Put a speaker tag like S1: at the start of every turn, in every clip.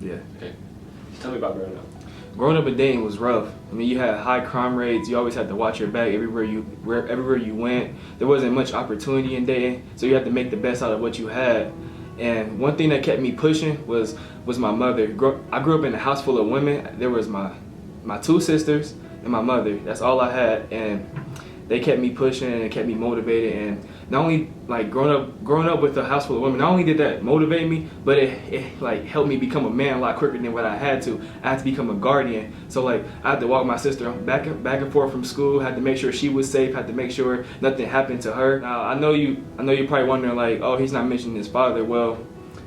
S1: Yeah.
S2: Okay. Tell me about growing up.
S1: Growing up in Dayton was rough. I mean, you had high crime rates. You always had to watch your back everywhere you went. There wasn't much opportunity in Dayton, so you had to make the best out of what you had. And one thing that kept me pushing was my mother. I grew up in a house full of women. There was my two sisters and my mother. That's all I had, and they kept me pushing and kept me motivated. And not only like growing up with a house full of women, not only did that motivate me, but it like helped me become a man a lot quicker than what I had to. I had to become a guardian. So like I had to walk my sister back and forth from school. Had to make sure she was safe. Had to make sure nothing happened to her. Now I know you're probably wondering like, oh, he's not mentioning his father. Well,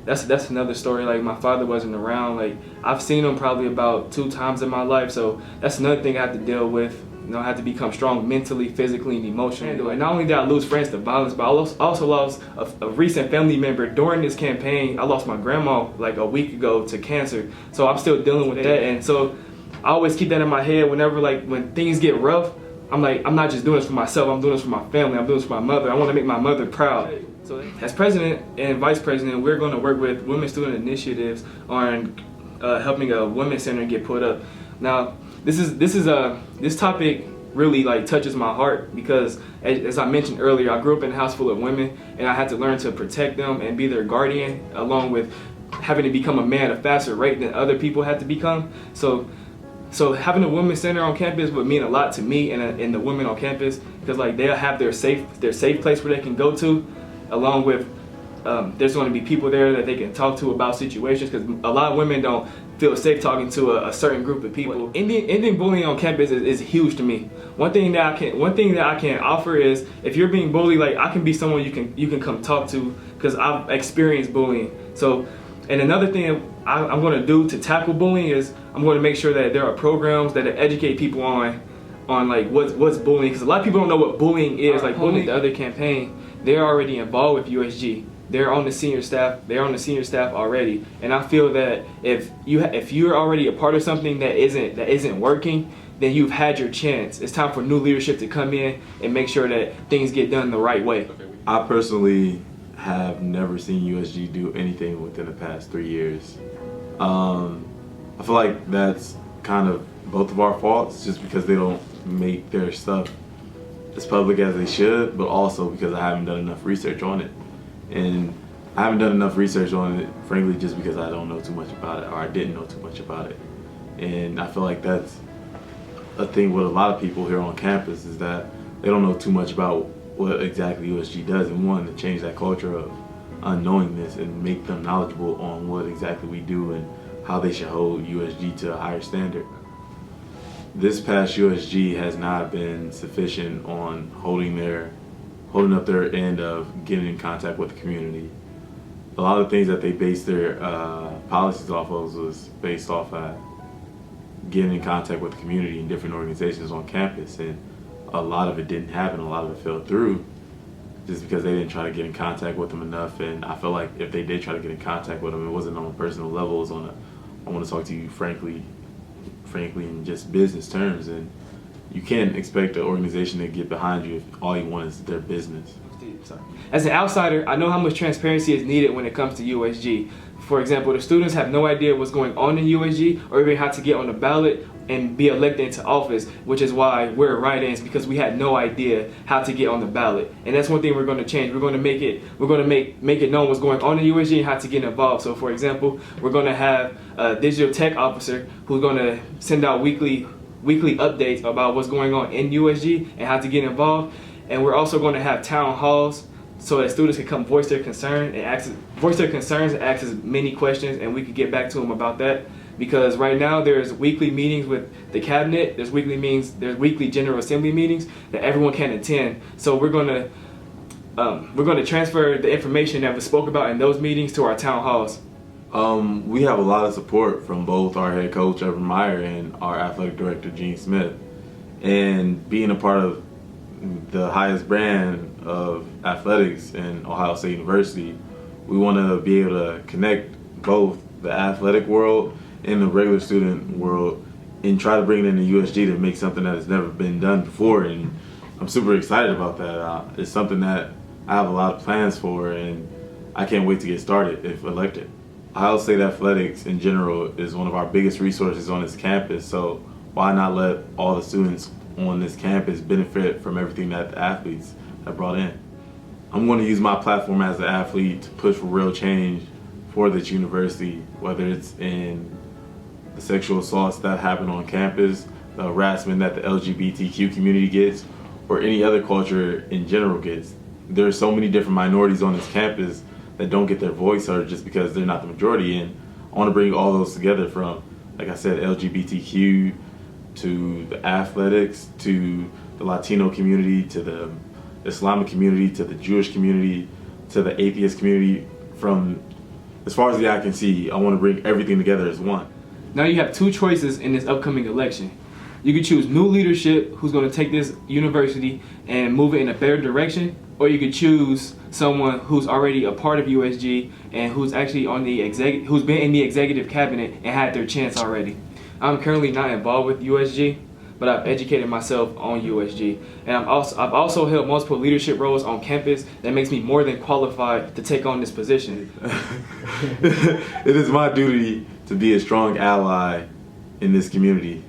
S1: that's another story. Like my father wasn't around. Like I've seen him probably about 2 times in my life. So that's another thing I have to deal with. You know, I had to become strong mentally, physically, and emotionally. And not only did I lose friends to violence, but I also lost a recent family member during this campaign. I lost my grandma like a week ago to cancer. So I'm still dealing with that. And so I always keep that in my head whenever when things get rough. I'm like, I'm not just doing this for myself, I'm doing this for my family, I'm doing this for my mother. I want to make my mother proud. So as president and vice president, we're going to work with women student initiatives on helping a women's center get put up. Now, this topic really like touches my heart because as I mentioned earlier, I grew up in a house full of women and I had to learn to protect them and be their guardian, along with having to become a man at a faster rate than other people had to become. So having a women's center on campus would mean a lot to me and the women on campus, because like they'll have their safe place where they can go to, along with there's going to be people there that they can talk to about situations, because a lot of women don't feel safe talking to a certain group of people. Ending bullying on campus is huge to me. One thing that I can offer is, if you're being bullied, like I can be someone you can come talk to, because I've experienced bullying. So, and another thing I'm going to do to tackle bullying is I'm going to make sure that there are programs that educate people on like what's bullying, because a lot of people don't know what bullying is. Like bullying, the other campaign, they're already involved with USG. They're on the senior staff. They're on the senior staff already, and I feel that if you're already a part of something that isn't working, then you've had your chance. It's time for new leadership to come in and make sure that things get done the right way.
S3: I personally have never seen USG do anything within the past 3 years. I feel like that's kind of both of our faults, just because they don't make their stuff as public as they should, but also because I haven't done enough research on it. And I haven't done enough research on it, frankly, just because I don't know too much about it, or I didn't know too much about it. And I feel like that's a thing with a lot of people here on campus, is that they don't know too much about what exactly USG does, and wanting to change that culture of unknowingness and make them knowledgeable on what exactly we do and how they should hold USG to a higher standard. This past USG has not been sufficient on holding up their end of getting in contact with the community. A lot of things that they based their policies off of was based off at getting in contact with the community and different organizations on campus, and a lot of it didn't happen. A lot of it fell through just because they didn't try to get in contact with them enough. And I feel like if they did try to get in contact with them, it wasn't on a personal level. It was on I want to talk to you frankly in just business terms. And you can't expect an organization to get behind you if all you want is their business.
S1: As an outsider, I know how much transparency is needed when it comes to USG. For example, the students have no idea what's going on in USG, or even how to get on the ballot and be elected into office, which is why we're write-ins, because we had no idea how to get on the ballot. And that's one thing we're going to change. We're going to make it known what's going on in USG and how to get involved. So for example, we're going to have a digital tech officer who's going to send out weekly updates about what's going on in USG and how to get involved. And we're also going to have town halls so that students can come voice their concerns and ask as many questions, and we can get back to them about that. Because right now there's weekly meetings with the cabinet, there's weekly General Assembly meetings that everyone can attend. So we're going to transfer the information that was spoke about in those meetings to our town halls.
S3: We have a lot of support from both our head coach, Evan Meyer, and our athletic director, Gene Smith. And being a part of the highest brand of athletics in Ohio State University, we want to be able to connect both the athletic world and the regular student world and try to bring it into USG to make something that has never been done before. And I'm super excited about that. It's something that I have a lot of plans for, and I can't wait to get started if elected. Ohio State athletics in general is one of our biggest resources on this campus, so why not let all the students on this campus benefit from everything that the athletes have brought in? I'm going to use my platform as an athlete to push for real change for this university, whether it's in the sexual assaults that happen on campus, the harassment that the LGBTQ community gets, or any other culture in general gets. There are so many different minorities on this campus that don't get their voice heard just because they're not the majority, and I want to bring all those together, from, like I said, LGBTQ to the athletics, to the Latino community, to the Islamic community, to the Jewish community, to the atheist community. From as far as the eye can see, I want to bring everything together as one.
S1: Now you have two choices in this upcoming election. You could choose new leadership who's going to take this university and move it in a better direction, or you could choose someone who's already a part of USG and who's actually on the who's been in the executive cabinet and had their chance already. I'm currently not involved with USG, but I've educated myself on USG, and I've also held multiple leadership roles on campus that makes me more than qualified to take on this position.
S3: It is my duty to be a strong ally in this community.